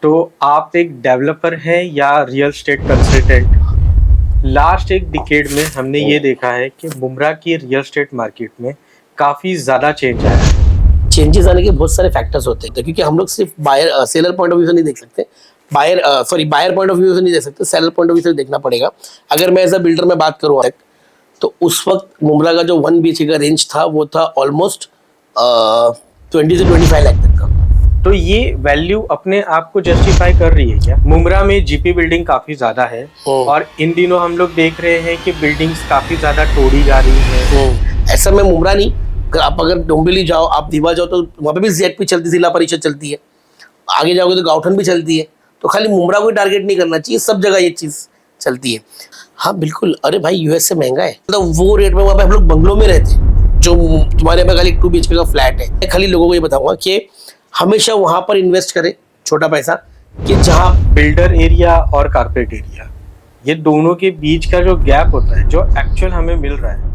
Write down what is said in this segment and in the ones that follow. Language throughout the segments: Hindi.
तो आप एक डेवलपर हैं या रियल एस्टेट कंसल्टेंट? लास्ट एक डिकेड में हमने ये देखा है कि मुंब्रा की रियल एस्टेट मार्केट में काफ़ी ज़्यादा चेंज आया है। चेंजेस आने के बहुत सारे फैक्टर्स होते हैं क्योंकि हम लोग सिर्फ buyer seller point of view से नहीं देख सकते, बायर पॉइंट ऑफ व्यू से नहीं देख सकते, सेलर पॉइंट ऑफ व्यू से देखना पड़ेगा। अगर मैं एज अ बिल्डर में बात करूँ तो उस वक्त मुंब्रा का जो 1 BHK का रेंज था वो था ऑलमोस्ट 20 से 25 लाख तक का। तो ये वैल्यू अपने आप को जस्टिफाई कर रही है क्या? मुंब्रा में जीपी बिल्डिंग काफ़ी ज़्यादा है और इन दिनों हम लोग देख रहे हैं कि बिल्डिंग्स काफ़ी ज़्यादा तोड़ी जा रही हैं। ऐसा में मुंब्रा नहीं, अगर डोंबिवली जाओ, आप दीवा जाओ तो वहाँ पे भी जेडपी चलती, जिला परिषद चलती है। आगे जाओगे तो गाउठन भी चलती है। तो खाली मुंब्रा को टारगेट नहीं करना चाहिए, सब जगह ये चीज़ चलती है। हाँ बिल्कुल, अरे भाई यूएस से महंगा है, मतलब वो रेट में वहाँ पे हम लोग बंगलों में रहते हैं, जो तुम्हारे यहाँ पे खाली 2 BHK का फ्लैट है। मैं खाली लोगों को ये बताऊंगा कि हमेशा वहाँ पर इन्वेस्ट करें छोटा पैसा, कि जहाँ बिल्डर एरिया और कारपेट एरिया, ये दोनों के बीच का जो गैप होता है, जो एक्चुअल हमें मिल रहा है।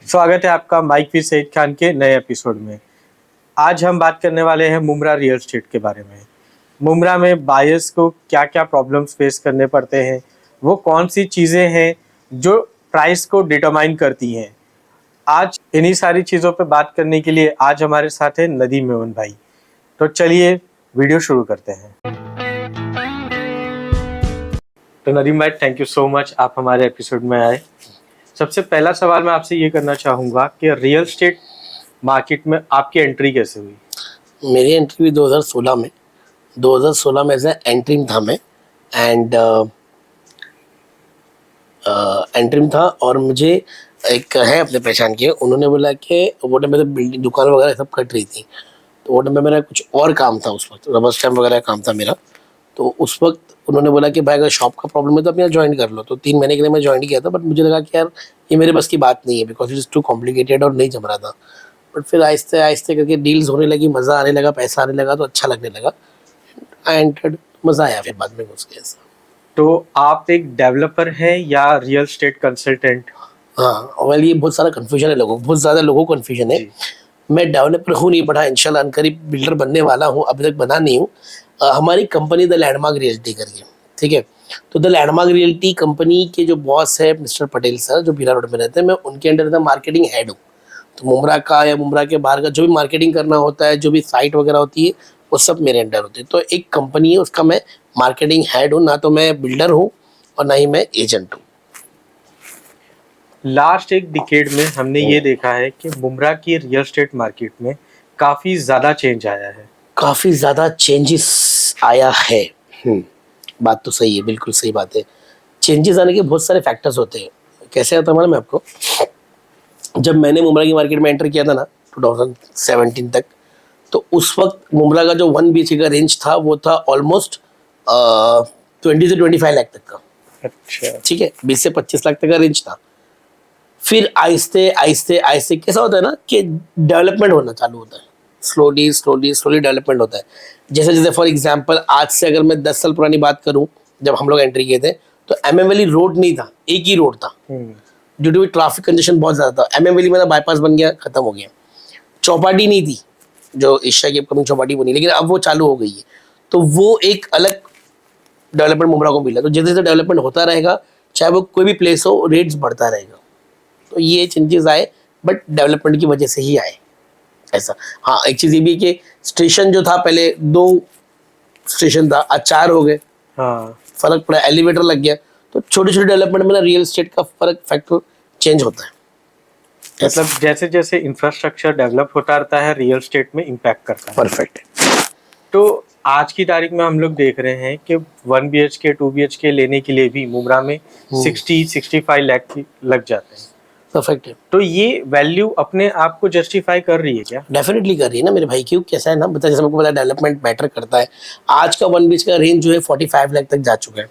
स्वागत है आपका माइक विद सईद खान के नए एपिसोड में। आज हम बात करने वाले हैं मुंब्रा रियल एस्टेट के बारे में। मुंब्रा में बायर्स को क्या क्या प्रॉब्लम्स फेस करने पड़ते हैं, वो कौन सी चीज़ें हैं जो प्राइस को डिटरमाइन करती हैं। आज इन्हीं सारी चीज़ों पे बात करने के लिए आज हमारे साथ है नदीम मेमन भाई। तो चलिए वीडियो शुरू करते हैं। तो नदीम भाई, थैंक यू सो मच, आप हमारे एपिसोड में आए। सबसे पहला सवाल मैं आपसे ये करना चाहूँगा कि रियल एस्टेट मार्केट में आपकी एंट्री कैसे हुई? मेरी एंट्री हुई 2016 में एज एंट्रीम था मैं, एंड एंट्रीम था। और मुझे एक है अपने पहचान के, उन्होंने बोला कि वो टाइम में बिल्डिंग दुकान वगैरह सब कट रही थी, तो वो टाइम में मेरा कुछ और काम था, उस वक्त रबर स्टैम्प वगैरह काम था मेरा। तो उस वक्त उन्होंने बोला कि भाई अगर शॉप का प्रॉब्लम है तो आप यहाँ ज्वाइन कर लो। तो 3 महीने के लिए मैं ज्वाइन किया था, बट मुझे लगा कि यार ये मेरे बस की बात नहीं है, because it is too complicated और नहीं जम रहा था। बट फिर आहिस्ते आहिस्ते करके डील्स होने लगी, मज़ा आने लगा, पैसा आने लगा, तो अच्छा लगने लगा। आई एंटर्ड, मज़ा आया फिर बाद में घुस के ऐसा। तो आप एक डेवलपर हैं या रियल एस्टेट कंसल्टेंट? हाँ वेल, ये बहुत सारा कन्फ्यूजन है लोगों को, बहुत ज़्यादा लोगों को कन्फ्यूजन है। मैं डेवलपर हूँ, नहीं पढ़ा, इंशाल्लाह अनकरीब बिल्डर बनने वाला हूँ, अभी तक बना नहीं हूँ। हमारी कंपनी द लैंडमार्क रियल्टी करके, ठीक है। तो द लैंडमार्क रियल्टी कंपनी के जो बॉस है मिस्टर पटेल सर, जो बीरा रोड में रहते हैं, मैं उनके अंडर द मार्केटिंग हेड हूँ। तो मुंब्रा का या मुंब्रा के बाहर का जो भी मार्केटिंग करना होता है, जो भी साइट वगैरह होती है, वो सब मेरे अंडर होती है। तो एक कंपनी है, उसका मैं मार्केटिंग हेड हूँ, ना तो मैं बिल्डर हूँ और ना ही मैं एजेंट हूँ। लास्ट एक डिकेड में हमने ये देखा है कि मुंब्रा की रियल एस्टेट मार्केट में काफ़ी ज़्यादा चेंज आया है। काफ़ी ज़्यादा चेंजेस आया है। बात तो सही है, बिल्कुल सही बात है। चेंजेस आने के बहुत सारे फैक्टर्स होते हैं। कैसे आता है मालूम है आपको? जब मैंने मुंब्रा की मार्केट में एंटर किया था ना 2017 तक, तो उस वक्त मुंब्रा का जो 1 BHK का रेंज था वो था ऑलमोस्ट 20 से 25 लाख तक का। अच्छा, ठीक है, 20 से 25 लाख तक का रेंज था। फिर आहिस्ते आहिस्ते आहिस्ते कैसा होता है ना कि डेवलपमेंट होना चालू होता है, स्लोली स्लोली स्लोली डेवलपमेंट होता है। जैसे जैसे फॉर एग्जांपल आज से अगर मैं 10 साल पुरानी बात करूं, जब हम लोग एंट्री किए थे तो MM वैली रोड नहीं था, एक ही रोड था। ड्यू टू ट्रैफिक कंजेशन बहुत ज़्यादा था। MM वैली मेरा बाईपास बन गया, खत्म हो गया। चौपाटी नहीं थी, जो एशिया की अपकमिंग चौपाटी बनी, लेकिन अब वो चालू हो गई है। तो वो एक अलग डेवलपमेंट मुंब्रा को मिला। तो जैसे जैसे डेवलपमेंट होता रहेगा, चाहे वो कोई भी प्लेस हो, रेट्स बढ़ता रहेगा। तो ये चेंजेस आए, बट डेवलपमेंट की वजह से ही आए ऐसा। हाँ, एक चीज़ ये भी कि स्टेशन जो था, पहले 2 स्टेशन था, आज 4 हो गए। हाँ, फर्क पड़ा, एलिवेटर लग गया। तो छोटे छोटे डेवलपमेंट में ना रियल एस्टेट का फर्क फैक्टर चेंज होता है। मतलब जैसे जैसे इंफ्रास्ट्रक्चर डेवलप होता रहता है, रियल एस्टेट में इम्पैक्ट करता है। परफेक्ट। तो आज की तारीख में हम लोग देख रहे हैं कि 1 BHK 2 BHK लेने के लिए भी मुंब्रा में 60-65 लाख की लग जाते हैं। परफेक्ट है। तो ये वैल्यू अपने आप को जस्टिफाई कर रही है क्या? डेफिनेटली कर रही है ना मेरे भाई। क्यों, कैसा है ना, बता, जैसे आपको पता है डेवलपमेंट मैटर करता है। आज का 1 BHK का रेंज जो है 45 लाख तक जा चुका है।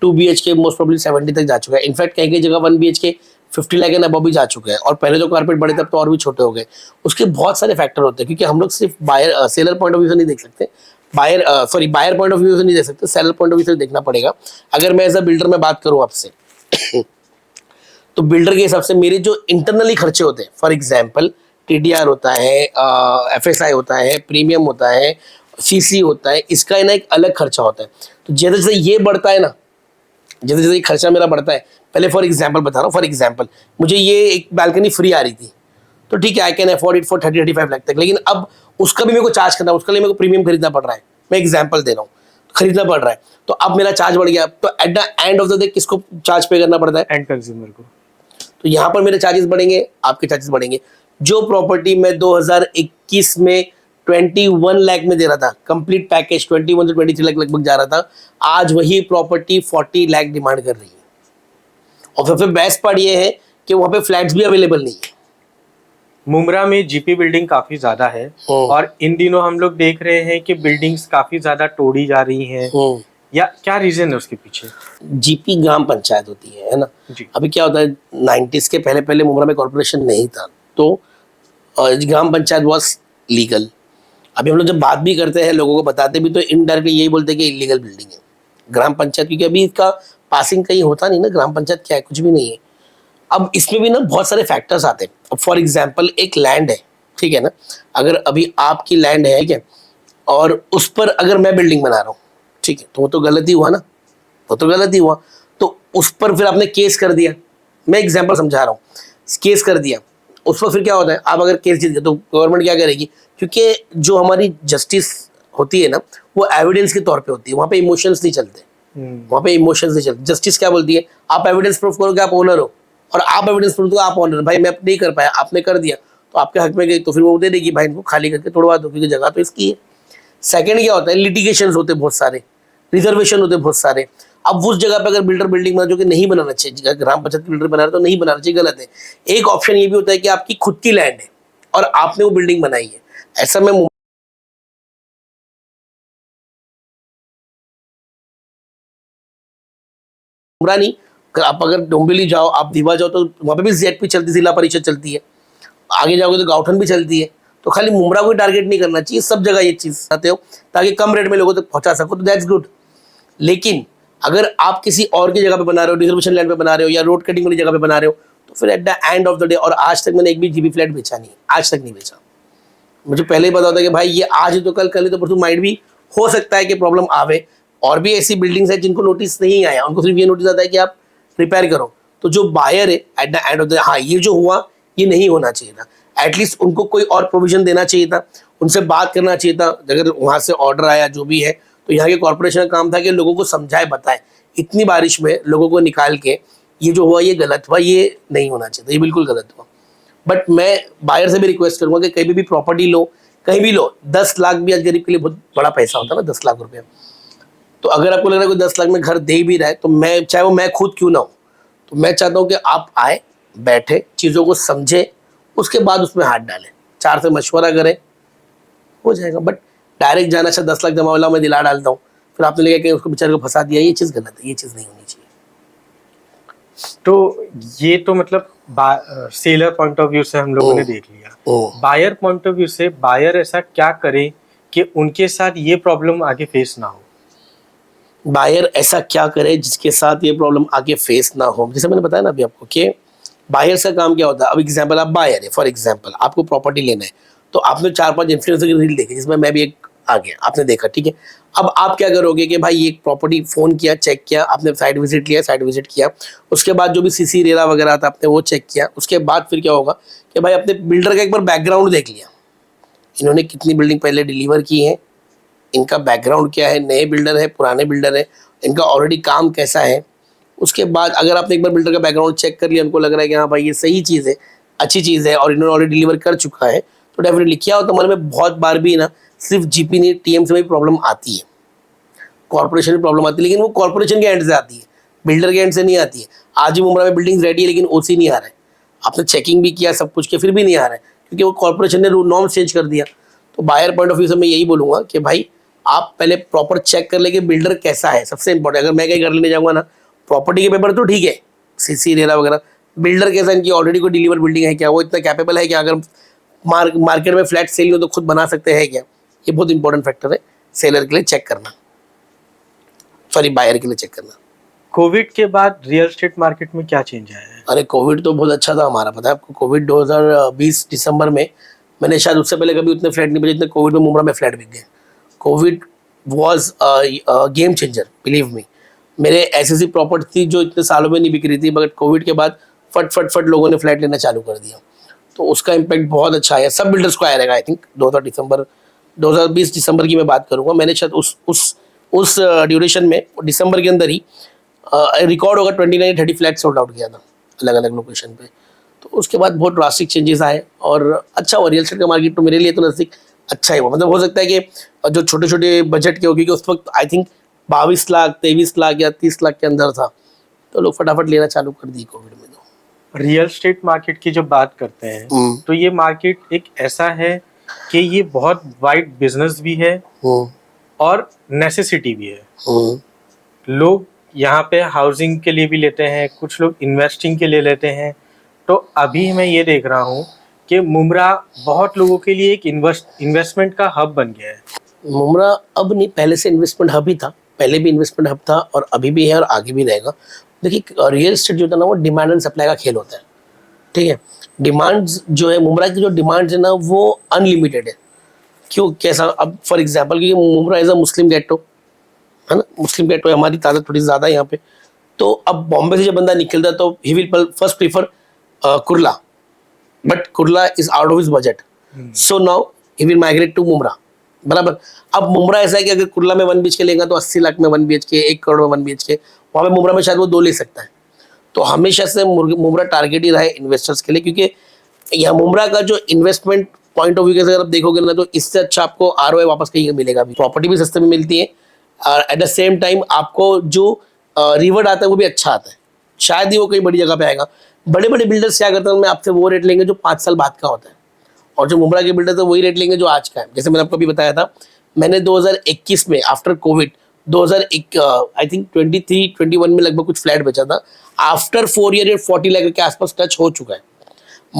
2 BHK मोस्ट प्रोबेबली 70 तक जा चुका है। इनफैक्ट कहीं कहीं जगह 1 BHK 50 लाख एंड अबव भी जा चुका है। और पहले जो कारपेट बड़े तब तो और भी छोटे हो गए। उसके बहुत सारे फैक्टर होते हैं, क्योंकि हम लोग सिर्फ सेलर पॉइंट ऑफ व्यू से नहीं देख सकते, बायर पॉइंट ऑफ व्यू से नहीं देख सकते, सेलर पॉइंट ऑफ व्यू से देखना पड़ेगा। अगर मैं एज अ बिल्डर में बात करूँ आपसे तो बिल्डर के हिसाब से मेरे जो इंटरनली खर्चे होते हैं, फॉर एग्जाम्पल TDR होता है, FSI होता है, प्रीमियम होता है, CC होता है, इसका है ना एक अलग खर्चा होता है। तो जैसे जैसे ये बढ़ता है ना, जैसे जैसे ये खर्चा मेरा बढ़ता है, पहले फॉर एग्जांपल बता रहा हूँ, फॉर एग्जांपल मुझे ये एक बालकनी फ्री आ रही थी, तो ठीक है, I can afford it for 30-35 lakh तक, लेकिन अब उसका भी मेरे को चार्ज करना है, उसके लिए मेरे को प्रीमियम खरीदना पड़ रहा है। मैं एग्जाम्पल दे रहा हूँ, खरीदना पड़ रहा है, तो अब मेरा चार्ज बढ़ गया, तो at the end of the day किसको चार्ज पे करना पड़ता है? एंड कंज्यूमर को। तो यहाँ पर मेरे चार्जेस बढ़ेंगे, आपके चार्जेस बढ़ेंगे। जो प्रॉपर्टी मैं 2021 में 21 लाख में दे रहा था, कंप्लीट पैकेज 21 से 23 लाख लगभग जा रहा था, आज वही प्रॉपर्टी 40 लाख डिमांड कर रही है। और सबसे बेस्ट पार्ट ये है कि वहाँ पे फ्लैट्स भी अवेलेबल नहीं है। मुमरा में जीपी बिल्डिंग काफी ज्यादा है और इन दिनों हम लोग देख रहे हैं कि बिल्डिंग्स काफी ज्यादा तोड़ी जा रही हैं, या क्या रीजन है उसके पीछे? जीपी ग्राम पंचायत होती है ना जी। अभी क्या होता है, 90s के पहले पहले मुमरा में कॉर्पोरेशन नहीं था, तो ग्राम पंचायत वॉज लीगल। अभी हम लोग जब बात भी करते हैं, लोगों को बताते भी, तो इनडायरेक्टली यही बोलते हैं कि इलीगल बिल्डिंग है ग्राम पंचायत, क्योंकि अभी इसका पासिंग कहीं होता नहीं ना, ग्राम पंचायत क्या है, कुछ भी नहीं है। अब इसमें भी ना बहुत सारे फैक्टर्स आते हैं। अब फॉर एग्जांपल एक लैंड है, ठीक है ना, अगर अभी आपकी लैंड है क्या, और उस पर अगर मैं बिल्डिंग बना रहा हूँ, ठीक है, तो वो तो गलत ही हुआ ना, वो तो गलत ही हुआ। तो उस पर फिर आपने केस कर दिया, मैं एग्जांपल समझा रहा हूँ, केस कर दिया, उस पर फिर क्या होता है, आप अगर केस जीत गए तो गवर्नमेंट क्या करेगी, क्योंकि जो हमारी जस्टिस होती है ना, वो एविडेंस के तौर पे होती है, वहाँ पे इमोशंस नहीं चलते, वहाँ पे इमोशंस नहीं चलते। जस्टिस क्या बोलती है, आप एविडेंस प्रूफ करो कि आप ओनर हो, और आप एविडेंस प्रूफ दो आप ओनर, भाई मैं नहीं कर पाया, आपने कर दिया, तो आपके हक में गई, तो फिर वो दे देगी, भाई इनको खाली करके तोड़वा दो, क्योंकि जगह तो इसकी है। सेकंड क्या होता है, लिटिगेशन होते बहुत सारे, रिजर्वेशन होते बहुत सारे। अब उस जगह पे अगर बिल्डर बिल्डिंग बना, जो कि नहीं बनाना चाहिए, ग्राम पंचायत बिल्डर बना रहे तो नहीं बनाना चाहिए, गलत है। एक ऑप्शन ये भी होता है कि आपकी खुद की लैंड है और आपने वो बिल्डिंग बनाई है, ऐसा में मुमरा नहीं, आप अगर डोंबिवली जाओ, आप दीवा जाओ, तो वहाँ पे भी ZP चलती है, जिला परिषद चलती है, आगे जाओगे तो गाउठन भी चलती है। तो खाली मुमरा को टारगेट नहीं करना चाहिए, सब जगह ये चीज आते हो, ताकि कम रेट में लोगों तक पहुंचा सको, तो दैट्स गुड। लेकिन अगर आप किसी और की जगह पे बना रहे हो, रिजर्वेशन लैंड पे बना रहे हो, या रोड कटिंग वाली जगह पे बना रहे हो, तो फिर at the end of the day, और आज तक मैंने एक भी जीबी फ्लैट बेचा नहीं, आज तक नहीं बेचा। मुझे पहले ही पता होता है कि भाई ये आज ही तो कल ही तो परसों माइट भी हो सकता है कि प्रॉब्लम आवे। और भी ऐसी बिल्डिंग्स है जिनको नोटिस नहीं आया, उनको सिर्फ ये नोटिस आता है कि आप रिपेयर करो। तो जो बायर है at the end of the, हाँ ये जो हुआ ये नहीं होना चाहिए था, एटलीस्ट उनको कोई और प्रोविजन देना चाहिए था, उनसे बात करना चाहिए था। अगर वहाँ से ऑर्डर आया जो भी है, तो यहाँ के कॉर्पोरेशन का काम था कि लोगों को समझाए बताए। इतनी बारिश में लोगों को निकाल के ये जो हुआ ये गलत हुआ, ये नहीं होना चाहिए था, ये बिल्कुल गलत हुआ। बट मैं बायर से भी रिक्वेस्ट करूंगा कि कहीं भी प्रॉपर्टी लो, कहीं भी लो, 10 लाख भी आज गरीब के लिए बहुत बड़ा पैसा होता है ना, 10 लाख रुपया। तो अगर आपको लग रहा है कोई 10 लाख में घर दे भी रहा है, तो मैं, चाहे वो मैं खुद क्यों ना हो, तो मैं चाहता हूँ कि आप आए, बैठे, चीज़ों को समझे, उसके बाद उसमें हाथ डालें, 4 से मशवरा करें, हो जाएगा। बट डायरेक्ट जाना, अच्छा 10 लाख जमा वाला मैं दिला डालता हूँ, फिर आपने लगा कि उसको बेचारे को फंसा दिया, ये चीज़ गलत है, ये चीज़ नहीं होनी चाहिए। तो ये तो मतलब सेलर पॉइंट ऑफ व्यू से हम लोगों ने देख लिया। बायर पॉइंट ऑफ व्यू से बायर ऐसा क्या करे कि उनके साथ ये प्रॉब्लम आगे फेस ना हो? बायर ऐसा क्या करे जिसके साथ ये प्रॉब्लम आगे फेस ना हो? जैसे मैंने बताया ना अभी आपको कि बायर्स का काम क्या होता है। अब एग्जांपल, आप बायर है, फॉर एग्जांपल आपको प्रॉपर्टी लेना है, तो आपने 4-5 इन्फ्लुएंसर की रील देखी, जिसमें मैं भी एक आ गया, आपने देखा, ठीक है। अब आप क्या करोगे कि भाई ये प्रॉपर्टी फोन किया, चेक किया, आपने साइट विजिट लिया, साइट विजिट किया, उसके बाद जो भी CC रेरा वगैरह था आपने वो चेक किया, उसके बाद फिर क्या होगा कि भाई अपने बिल्डर का एक बार बैकग्राउंड देख लिया, इन्होंने कितनी बिल्डिंग पहले डिलीवर की है, इनका बैकग्राउंड क्या है, नए बिल्डर है, पुराने बिल्डर है, इनका ऑलरेडी काम कैसा है। उसके बाद अगर आपने एक बार बिल्डर का बैकग्राउंड चेक कर लिया, उनको लग रहा है कि हाँ भाई ये सही चीज़ है, अच्छी चीज़ है, और इन्होंने ऑलरेडी डिलीवर कर चुका है, तो डेफिनेटली क्या होता है, हमारे में बहुत बार भी ना सिर्फ GP नहीं, TM से भी प्रॉब्लम आती है, कॉर्पोरेशन में प्रॉब्लम आती है, लेकिन वो कॉर्पोरेशन के एंड से आती है, बिल्डर के एंड से नहीं आती है। आज भी मुंबई में बिल्डिंग रेडी है, लेकिन OC नहीं आ रहा है, आपने चेकिंग भी किया, सब कुछ किया, फिर भी नहीं आ रहा है, क्योंकि वो कॉर्पोरेशन ने नॉर्म्स चेंज कर दिया। तो बायर पॉइंट ऑफ व्यू से मैं यही बोलूँगा कि भाई आप पहले प्रॉपर चेक कर ले कि बिल्डर कैसा है, सबसे इंपॉर्टेंट। अगर मैं कहीं घर लेने जाऊँगा ना, प्रॉपर्टी के पेपर तो ठीक है, CC रेरा वगैरह, बिल्डर कैसा, इनकी ऑलरेडी कोई डिलीवर बिल्डिंग है क्या, वो इतना कैपेबल है क्या, अगर मार्केट में फ्लैट सेल हो तो खुद बना सकते हैं क्या, ये बहुत इंपॉर्टेंट फैक्टर है सेलर के लिए चेक करना, सॉरी बायर के लिए चेक करना। कोविड के बाद रियल एस्टेट मार्केट में क्या चेंज आया है? अरे कोविड तो बहुत अच्छा था हमारा, पता है आपको? कोविड 2020 दिसंबर में मैंने शायद उससे पहले कभी उतने फ्लैट नहीं बेचे जितने कोविड में मुंब्रा में फ्लैट बिक गए। Covid was game changer, believe me. मेरे ऐसी प्रॉपर्टी थी जो इतने सालों में नहीं बिक रही थी, मगर कोविड के बाद फट फट फट लोगों ने फ्लैट लेना चालू कर दिया। तो उसका इम्पैक्ट बहुत अच्छा आया, सब बिल्डर्स को आया रहेगा। आई थिंक 2020 दिसंबर की मैं बात करूंगा, मैंने शायद उस ड्यूरेशन में दिसंबर के अंदर ही रिकॉर्ड होगा 29-30 फ्लैट सोल्ड आउट किया था अलग अलग लोकेशन पे। तो उसके बाद बहुत ड्रास्टिक चेंजेस आए और अच्छा हुआ रियल एस्टेट का मार्केट। तो मेरे लिए तो नजदीक अच्छा ही हुआ, मतलब हो सकता है कि जो छोटे छोटे बजट के हो, क्योंकि उस वक्त आई थिंक 22 लाख 23 लाख या 30 लाख के अंदर था, तो लोग फटाफट लेना चालू कर दी कोविड में। तो रियल स्टेट मार्केट की जब बात करते हैं तो ये मार्केट एक ऐसा है कि ये बहुत वाइड बिजनेस भी है और नेसेसिटी भी है। लोग यहाँ पे हाउसिंग के लिए भी लेते हैं, कुछ लोग इन्वेस्टिंग के लिए लेते हैं। तो अभी मैं ये देख रहा हूँ कि मुंब्रा बहुत लोगों के लिए एक इन्वेस्टमेंट का हब बन गया है। मुंब्रा अब नहीं, पहले से इन्वेस्टमेंट हब ही था, पहले भी इन्वेस्टमेंट हब था और अभी भी है और आगे भी रहेगा। देखिए रियल एस्टेट जो होता है ना, वो डिमांड एंड सप्लाई का खेल होता है, ठीक है। डिमांड्स जो है, मुंब्रा की जो डिमांड्स है ना, वो अनलिमिटेड है। क्यों, कैसा? अब फॉर एग्जांपल, क्योंकि मुंब्रा इज अ मुस्लिम गेटो, है ना, मुस्लिम गेटो है, हमारी तादाद थोड़ी ज़्यादा है यहाँ पे। तो अब बॉम्बे से जब बंदा निकलता है तो he will first prefer Kurla, but Kurla is out of his budget, so now he will migrate to Mumbra, बराबर। अब मुंब्रा ऐसा है कि अगर कुर्ला में 1 BHK लेगा तो 80 लाख में 1 BHK, 1 करोड़ में 1 BHK, वहाँ पे मुंब्रा में शायद वो 2 ले सकता है। तो हमेशा से मुंब्रा टारगेट ही रहा है इन्वेस्टर्स के लिए, क्योंकि यह मुंब्रा का जो इन्वेस्टमेंट पॉइंट ऑफ व्यू से अगर आप देखोगे ना, तो इससे अच्छा आपको ROI वापस कहीं मिलेगा भी। प्रॉपर्टी भी सस्ते में मिलती है और एट द सेम टाइम आपको जो रिवर्ड आता है वो भी अच्छा आता है। शायद ही वो कहीं बड़ी जगह पे आएगा। बड़े बड़े बिल्डर्स क्या करते हैं, उनमें आपसे वो रेट लेंगे जो 5 साल बाद का होता है, और जो मुंब्रा के बिल्डर्स है वही रेट लेंगे जो आज का है। जैसे मैंने आपको अभी बताया था, मैंने 2021 में आफ्टर कोविड 2001 आई थिंक 23-21 में लगभग कुछ फ्लैट बेचा था। आफ्टर 4 ईयर 40 लाख के आसपास टच हो चुका है।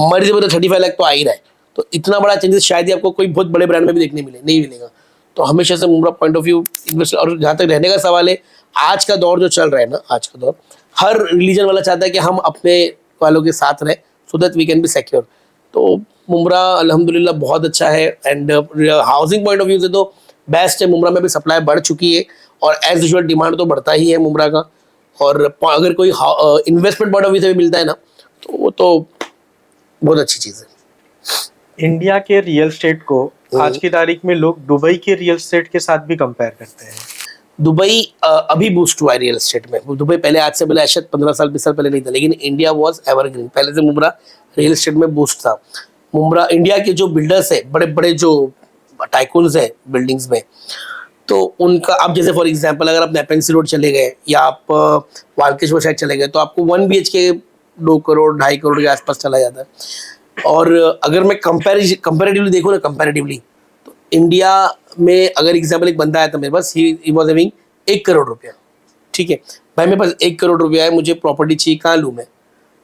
मर्जी में तो 35 लाख तो आ ही रहा है। तो इतना बड़ा चेंजेस शायद ही आपको कोई बहुत बड़े ब्रांड में भी देखने नहीं मिलेगा। तो हमेशा से Mumbra point of view invest. और जहाँ तक रहने का सवाल है, आज का दौर जो चल रहा है ना, आज का दौर हर रिलीजन वाला चाहता है कि हम अपने वालों के साथ रहें, so that we can be secure. तो मुंब्रा अल्हम्दुलिल्लाह बहुत अच्छा है। And housing point of view से तो बेस्ट है। मुंब्रा में भी सप्लाई बढ़ चुकी है और एज यूजुअल डिमांड तो बढ़ता ही है मुंब्रा का। और अगर कोई इन्वेस्टमेंट पॉइंट ऑफ व्यू से भी मिलता है ना, तो वो तो बहुत अच्छी चीज़ है। इंडिया के रियल एस्टेट को आज की तारीख में लोग दुबई के रियल एस्टेट के साथ भी कंपेयर करते हैं। दुबई अभी बूस्ट हुआ है रियल एस्टेट में। दुबई पहले, आज से पहले शायद 15 साल 20 साल पहले नहीं था, लेकिन इंडिया वाज एवरग्रीन। पहले से मुंब्रा रियल एस्टेट में बूस्ट था। मुंब्रा इंडिया के जो बिल्डर्स है, बड़े बड़े जो टाइकून्स है बिल्डिंग्स में, तो उनका आप जैसे फॉर एग्जांपल अगर आप नेपेंसी रोड चले गए या आप वालकेश्वर साइड चले गए, तो आपको 1 BHK 2 करोड़ 2.5 करोड़ के आसपास चला जाता है। और अगर मैं कंपेरेटिवली देखूँ ना, कंपेरेटिवली तो इंडिया में अगर एग्जाम्पल एक बंदा आया था मेरे पास, ही वॉज हैविंग 1 करोड़ रुपया, ठीक है भाई, मेरे पास 1 करोड़ रुपया है, मुझे प्रॉपर्टी चाहिए, कहाँ लूँ मैं?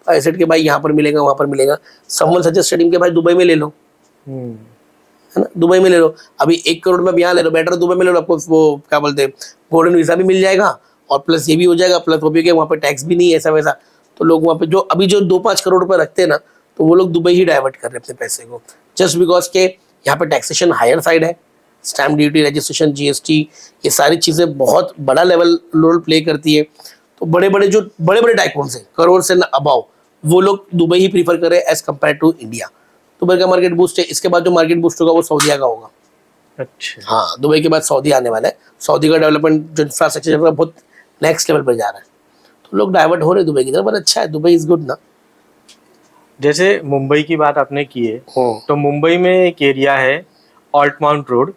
आई सेड के भाई यहाँ पर मिलेगा, वहाँ पर मिलेगा। समवन सजेस्टेड हिम के भाई दुबई में ले लो, है ना, दुबई में ले लो। अभी 1 करोड़ में यहाँ ले लो, बेटर दुबई में ले लो, आपको वो क्या बोलते हैं, गोल्डन वीज़ा भी मिल जाएगा और प्लस ये भी हो जाएगा, प्लस वो भी कि वहाँ पर टैक्स भी नहीं है ऐसा वैसा। तो लोग वहाँ पे जो अभी जो 2-5 करोड़ रुपये रखते हैं ना, तो वो लोग दुबई ही डाइवर्ट कर रहे हैं अपने पैसे को, जस्ट बिकॉज के यहाँ पे टैक्सेशन हायर साइड है। स्टैम्प ड्यूटी, रजिस्ट्रेशन, GST, ये सारी चीज़ें बहुत बड़ा लेवल रोल प्ले करती है। तो बड़े बड़े टाइकून्स हैं करोड़ से अबाव, वो लोग दुबई ही प्रीफर करें as compare to India. Dubai का मार्केट बूस्ट है। इसके बाद जो मार्केट बूस्ट होगा वो सऊदीया का होगा। अच्छा, हाँ, दुबई के बाद सऊदी आने वाला है। सऊदी का डेवलपमेंट जो इंफ्रास्ट्रक्चर है बहुत नेक्स्ट लेवल पर जा रहा है, तो लोग डाइवर्ट हो रहे हैं दुबई की तरफ। बट अच्छा है, दुबई इज गुड ना। जैसे मुंबई की बात आपने की है, तो मुंबई में एक एरिया है ऑल्टमाउंट रोड,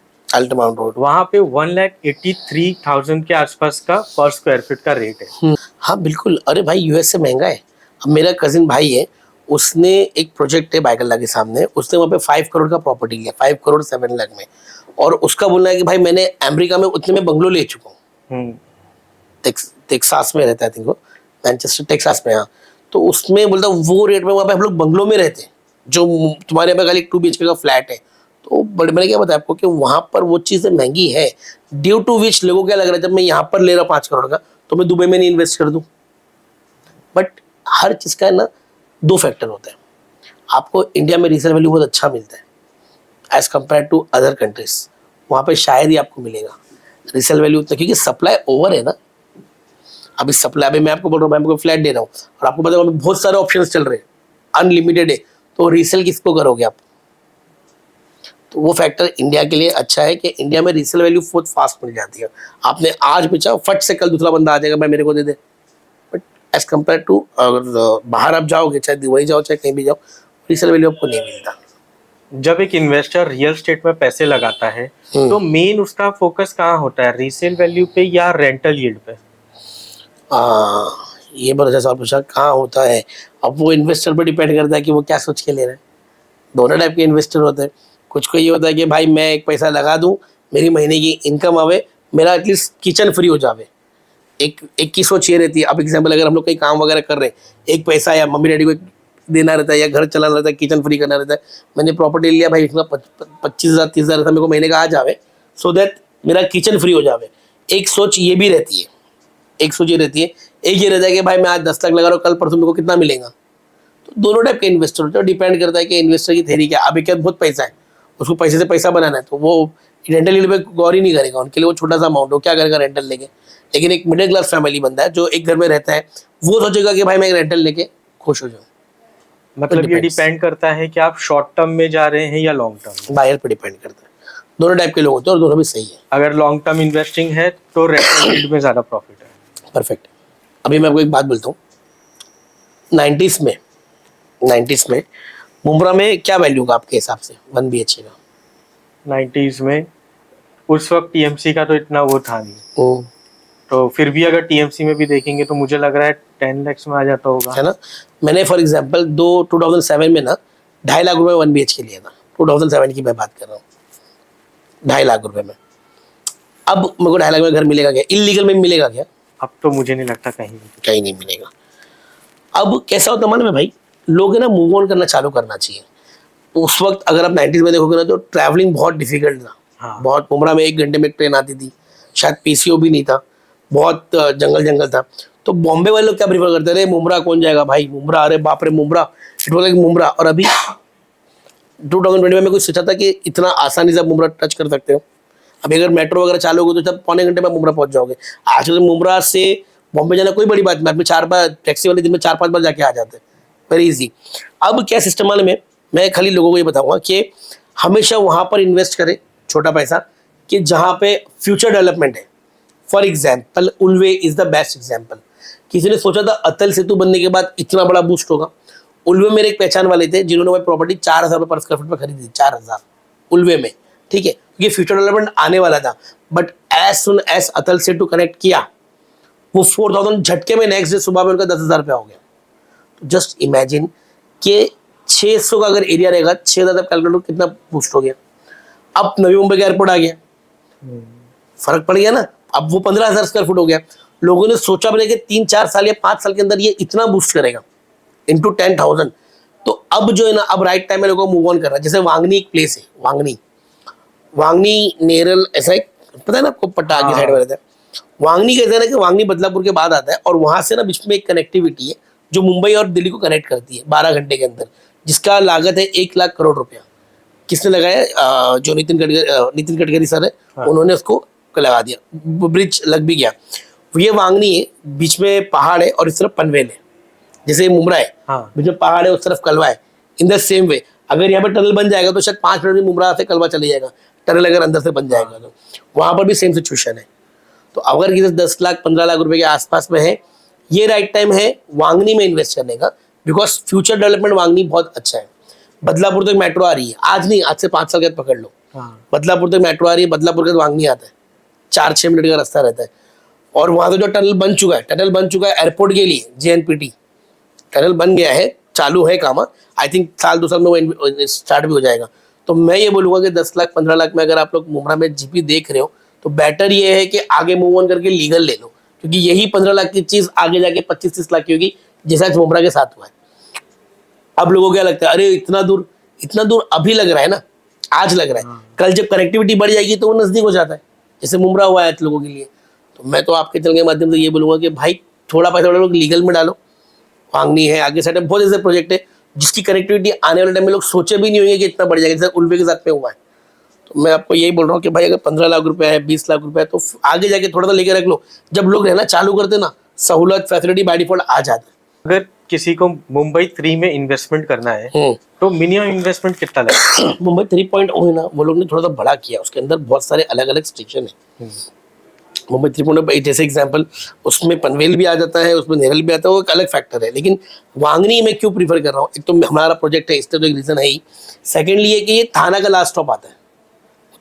वहाँ पे 1,83,000 के आसपास का पर स्क्वायर फीट का रेट है। हाँ बिल्कुल। अरे भाई US से महंगा है। अब मेरा कजिन भाई है, उसने एक प्रोजेक्ट है बाइकल्ला के सामने, उसने वहाँ पे 5 करोड़ का प्रॉपर्टी लिया, 5 करोड़ 7 लाख में। और उसका बोलना है कि भाई मैंने अमेरिका में उतने में बंगलो ले चुका हूँ। टेक्सास में रहता है, थिंक वो मैनचेस्टर टेक्सास में। हाँ, तो उसमें बोलता वो रेट में वहाँ पे हम लोग बंगलो में रहते हैं, जो तुम्हारे यहाँ पे खाली 2 BHK का फ्लैट है। तो बड़े मैंने क्या बताया आपको कि वहाँ पर वो चीज़ें महंगी है, ड्यू टू विच लोगों को क्या लग रहा है, जब मैं यहाँ पर ले रहा हूँ 5 करोड़ का, तो मैं दुबई में नहीं इन्वेस्ट कर दूँ। बट हर चीज़ का है ना 2 फैक्टर होता है। आपको इंडिया में रीसेल वैल्यू बहुत अच्छा मिलता है as compare to other countries. वहाँ पे शायद ही आपको मिलेगा रीसेल वैल्यू उतना, क्योंकि सप्लाई ओवर है ना। अभी सप्लाई, अभी मैं आपको बोल रहा हूँ, मैं आपको फ्लैट दे रहा हूँ और आपको पता है बहुत सारे ऑप्शंस चल रहे हैं, अनलिमिटेड है, तो रीसेल किसको करोगे आप? तो वो फैक्टर इंडिया के लिए अच्छा है कि इंडिया में रीसेल वैल्यू बहुत फास्ट मिल जाती है। आपने आज बेचा, फट से कल दूसरा बंदा आ जाएगा, भाई मेरे को दे दे। बट एज कम्पेयर टू अगर बाहर आप जाओगे, चाहे दुबई जाओ चाहे कहीं भी जाओ, रीसेल वैल्यू आपको नहीं मिलता। जब एक इन्वेस्टर रियल स्टेट में पैसे लगाता है तो मेन उसका फोकस कहाँ होता है, रीसेल वैल्यू पे या रेंटल यील्ड पे? ये बहुत अच्छा सवाल पूछा, कहाँ होता है। अब वो इन्वेस्टर पर डिपेंड करता है कि वो क्या सोच के ले रहा है। दोनों टाइप के इन्वेस्टर होते हैं। कुछ को ये होता है कि भाई मैं एक पैसा लगा दूं, मेरी महीने की इनकम आवे, मेरा एटलीस्ट किचन फ्री हो जावे। एक की सोच ये रहती है। अब एग्जाम्पल, अगर हम लोग कहीं काम वगैरह कर रहे हैं, एक पैसा या मम्मी डैडी को देना रहता है या घर चलाना रहता है, किचन फ्री करना रहता है, मैंने प्रॉपर्टी लिया भाई, इसमें 25,000 30,000 मेरे को महीने का आ जावे, सो दैट मेरा किचन फ्री हो जावे। एक सोच ये भी रहती है, एक सोच ये रहती है। एक ये रहता है कि भाई मैं आज 10 लाख लगा रहा हूँ, कल परसों मेरे को कितना मिलेगा। तो दोनों टाइप के इन्वेस्टर होते हैं, डिपेंड करता है कि इन्वेस्टर की थेरी क्या है। अभी क्या बहुत पैसा है, उसको पैसे से पैसा बनाना है, तो वो रेंटल यील्ड पे गौर ही नहीं करेगा। उनके लिए वो छोटा सा अमाउंट हो, क्या करेगा रेंटल लेके। लेकिन एक मिडिल क्लास फैमिली बंदा है जो एक घर में रहता है, वो सोचेगा कि भाई मैं रेंटल लेके खुश हो जाऊँ। मतलब ये डिपेंड करता है कि आप शॉर्ट टर्म में जा रहे हैं या लॉन्ग टर्म। बायर पे डिपेंड करता है। दोनों टाइप के लोग होते हैं और दोनों भी सही है। अगर लॉन्ग टर्म इन्वेस्टिंग है तो रेंटल यील्ड में ज्यादा प्रॉफिट है। परफेक्ट। अभी मैं आपको एक बात बोलता हूँ, 90s में मुंब्रा में क्या वैल्यू होगा आपके हिसाब से 1 BHK का? 90s में उस वक्त टीएमसी का तो इतना वो था नहीं, तो फिर भी अगर टीएमसी में भी देखेंगे तो मुझे लग रहा है 10 लाख में आ जाता होगा, है ना। मैंने फॉर एग्जांपल 2007 में ना 2.5 लाख रुपए 1 BHK लिया था। 2007 की मैं बात कर रहा हूँ, 2.5 लाख रुपए में। अब मेरे को 2.5 लाख में घर मिलेगा क्या? इलीगल में मिलेगा क्या? अब तो मुझे नहीं लगता कहीं नहीं मिलेगा। अब कैसा होता है मालूम है भाई, लोग है ना मूव ऑन करना चालू करना चाहिए। उस वक्त अगर आप 90s में देखोगे ना, तो ट्रैवलिंग बहुत डिफिकल्ट था। हाँ। बहुत, मुंब्रा में 1 घंटे में एक ट्रेन आती थी, शायद पीसीओ भी नहीं था, बहुत जंगल था। तो बॉम्बे वाले लोग क्या प्रीफर करते थे, मुंब्रा कौन जाएगा भाई, मुंब्रा, अरे बाप रे Mumbra, it was like Mumbra. और अभी 2020 में मैं कुछ सोचा था कि इतना आसानी से आप मुंब्रा टच कर सकते हो। अभी अगर मेट्रो वगैरह चालू होगी तो जब पौने घंटे में मुंब्रा पहुंच जाओगे। आज तो मुंब्रा से बॉम्बे जाना कोई बड़ी बात नहीं, आपने 4 बार टैक्सी वाले दिन में 4-5 बार जाके आ जाते हैं, वेरी इजी। अब क्या सिस्टम वाले में मैं खाली लोगों को ये बताऊंगा कि हमेशा वहां पर इन्वेस्ट करें छोटा पैसा, कि जहां पे फ्यूचर डेवलपमेंट है। For example Ulwe is the best example. किसी ने सोचा था अतल सेतु बनने के बाद इतना बड़ा बूस्ट होगा। उल्वे मेरे एक पहचान वाले थे जिन्होंने वो प्रॉपर्टी 4,000 रुपये पर स्क्वायर फुट पर खरीदी, 4,000 उल्वे में, ठीक है, क्योंकि फ्यूचर डेवलपमेंट आने वाला था। बट एज सुन एज अतल सेतु कनेक्ट किया, वो 4,000 झटके में नेक्स्ट डे सुबह में उनका 10,000 रुपया हो गया। तो जस्ट इमेजिन कि 600 का अगर एरिया रहेगा, 6,000 कैलकुलेट कितना बूस्ट हो गया। अब नवी मुंबई का एयरपोर्ट आ गया, फर्क पड़ गया ना। अब वो 15,000 स्क्वायर फुट हो गया। लोगों ने सोचा भी नहीं कि 3-4 साल या 5 साल के अंदर ये इतना बूस्ट करेगा इंटू 10,000। तो अब जो है ना, अब राइट टाइम में लोगों को मूव ऑन करना। जैसे वांगनी एक प्लेस है, वांगनी नेरल, ऐसा एक पता है ना आपको, पट्टा आगे साइड में रहता है। वांगनी कहते हैं ना कि वांगनी बदलापुर के बाद आता है, और वहां से ना बीच में एक कनेक्टिविटी है जो मुंबई और दिल्ली को कनेक्ट करती है 12 घंटे के अंदर, जिसका लागत है 1 लाख करोड़ रुपया। किसने लगाया? जो नितिन गडकरी सर है, हाँ। उन्होंने उसको लगा दिया, ब्रिज लग भी गया। ये वांगनी है, बीच में पहाड़ है और इस तरफ पनवेल है। जैसे मुंब्रा है, हाँ। बीच में पहाड़ है, उस तरफ कलवा है। इन द सेम वे अगर यहाँ पर टनल बन जाएगा तो शायद 5 मिनट में मुंब्रा से कलवा चले जाएगा, टनल अगर अंदर से बन जाएगा तो। वहां पर भी सेम सिचुएशन है। तो अगर किसी 10 लाख 15 लाख रुपए के आसपास में है, ये राइट टाइम है वांगनी में इन्वेस्ट करने का, बिकॉज फ्यूचर डेवलपमेंट वांगनी बहुत अच्छा है। बदलापुर तक मेट्रो आ रही है, आज नहीं, आज से 5 साल के बाद पकड़ लो। बदलापुर तक मेट्रो आ रही है, बदलापुर के वांगनी आता है, 4-6 मिनट का रास्ता रहता है। और वहां से जो टनल बन चुका है एयरपोर्ट के लिए, JNPT टनल बन गया है, चालू है काम। आई थिंक साल 2 साल में वो स्टार्ट भी हो जाएगा। तो मैं ये बोलूंगा कि 10 लाख 15 लाख में अगर आप लोग मुंब्रा में जीपी देख रहे हो, तो बेटर ये है कि आगे मूव ऑन करके लीगल ले लो, क्योंकि यही 15 लाख की चीज आगे जाके 25-30 लाख की होगी, जैसा मुंब्रा के साथ हुआ है। अब लोगों को क्या लगता है, अरे इतना दूर अभी लग रहा है ना, आज लग रहा है, कल जब कनेक्टिविटी बढ़ जाएगी तो वो नजदीक हो जाता है, जैसे मुंब्रा हुआ है लोगों के लिए। तो मैं तो आपके चैनल के माध्यम से ये बोलूंगा कि भाई थोड़ा पैसा लोग लीगल में डालो वांगनी है, आगे साइड में बहुत ऐसे प्रोजेक्ट है जिसकी कनेक्टिविटी आने वाले टाइम में लोग सोचे भी नहीं होंगे कि इतना बढ़ जाएगा, जैसे उल्फे के साथ में हुआ है। तो मैं आपको यही बोल रहा हूँ कि भाई अगर 15 लाख रुपया है, 20 लाख रुपया है, तो आगे जाके थोड़ा सा लेके रख लो। जब लोग रहना चालू करते ना, सहूलत फैसिलिटी बाय डिफॉल्ट आ जाती अगर किसी को मुंबई 3 में इन्वेस्टमेंट करना है है। तो मिनिमम इन्वेस्टमेंट कितना लगेगा? मुंबई 3.0 है ना, वो लोग ने थोड़ा सा बड़ा किया, उसके अंदर बहुत सारे अलग अलग स्टेशन है। मुंबई 3.0 जैसे एग्जांपल, उसमें पनवेल भी आ जाता है, उसमें नेरल भी आता है, वो एक अलग फैक्टर है। लेकिन वांगनी में क्यों प्रीफर कर रहा हूँ, एक तो हमारा प्रोजेक्ट है, इससे तो एक रीजन है ही। सेकेंडली ये कि ये थाना का लास्ट स्टॉप आता है,